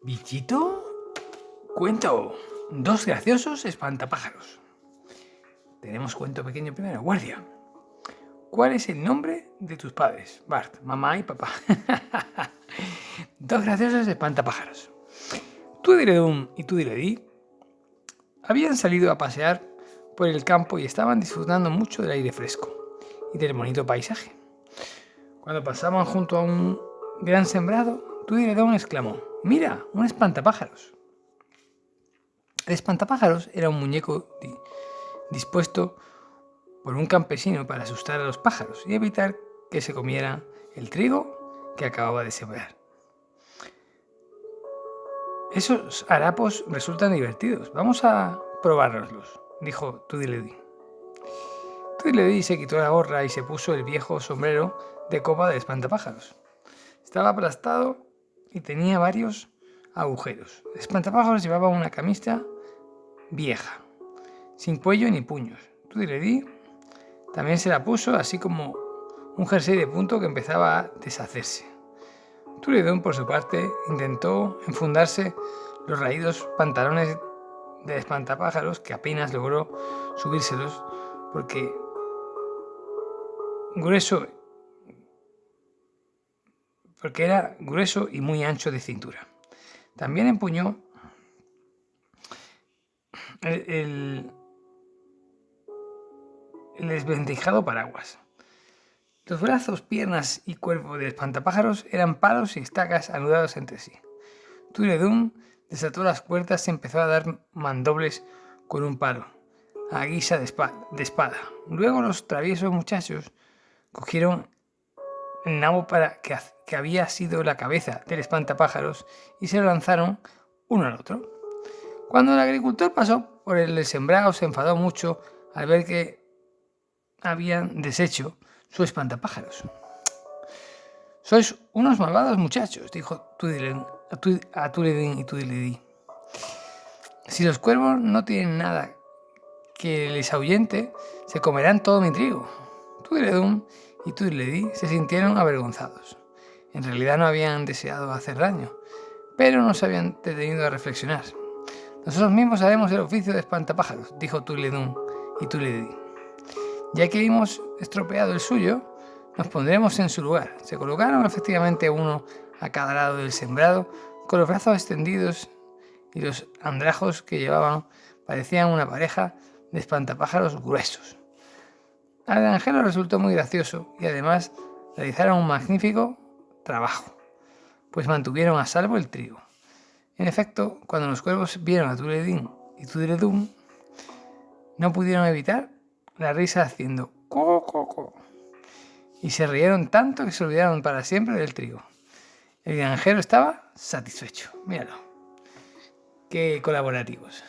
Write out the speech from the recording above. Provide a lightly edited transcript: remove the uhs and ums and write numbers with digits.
¿Bichito? Cuento. Dos graciosos espantapájaros. Tenemos cuento pequeño primero. Guardia. ¿Cuál es el nombre de tus padres? Bart, mamá y papá. Dos graciosos espantapájaros. Tweedledum y Tweedledee habían salido a pasear por el campo y estaban disfrutando mucho del aire fresco y del bonito paisaje. Cuando pasaban junto a un gran sembrado, Tweedledum exclamó: ¡Mira, un espantapájaros! El espantapájaros era un muñeco dispuesto por un campesino para asustar a los pájaros y evitar que se comieran el trigo que acababa de sembrar. Esos harapos resultan divertidos. Vamos a probárnoslos, dijo Tweedledee. Tweedledee se quitó la gorra y se puso el viejo sombrero de copa de espantapájaros. Estaba aplastado y tenía varios agujeros. El espantapájaros llevaba una camisa vieja, sin cuello ni puños. Tweedledee también se la puso, así como un jersey de punto que empezaba a deshacerse. Tweedledum, por su parte, intentó enfundarse los raídos pantalones de espantapájaros, que apenas logró subírselos porque era grueso y muy ancho de cintura. También empuñó el desvencijado paraguas. Los brazos, piernas y cuerpo del espantapájaros eran palos y estacas anudados entre sí. Tweedledum desató las cuerdas y empezó a dar mandobles con un palo, a guisa de espada. Luego los traviesos muchachos cogieron el nabo que había sido la cabeza del espantapájaros y se lo lanzaron uno al otro. Cuando el agricultor pasó por el sembrado, se enfadó mucho al ver que habían deshecho su espantapájaros. «Sois unos malvados muchachos», dijo a Tweedledum y Tweedledee. «Si los cuervos no tienen nada que les ahuyente, se comerán todo mi trigo». Tweedledum y Tweedledee se sintieron avergonzados. En realidad no habían deseado hacer daño, pero no se habían detenido a reflexionar. «Nosotros mismos haremos el oficio de espantapájaros», dijo Tweedledum y Tweedledee. «Ya que hemos estropeado el suyo, nos pondremos en su lugar». Se colocaron efectivamente uno a cada lado del sembrado, con los brazos extendidos, y los andrajos que llevaban parecían una pareja de espantapájaros gruesos. Al granjero resultó muy gracioso y además realizaron un magnífico trabajo, pues mantuvieron a salvo el trigo. En efecto, cuando los cuervos vieron a Tweedledee y Tweedledum, no pudieron evitar la risa haciendo «co, co, co», y se rieron tanto que se olvidaron para siempre del trigo. El granjero estaba satisfecho. Míralo, qué colaborativos.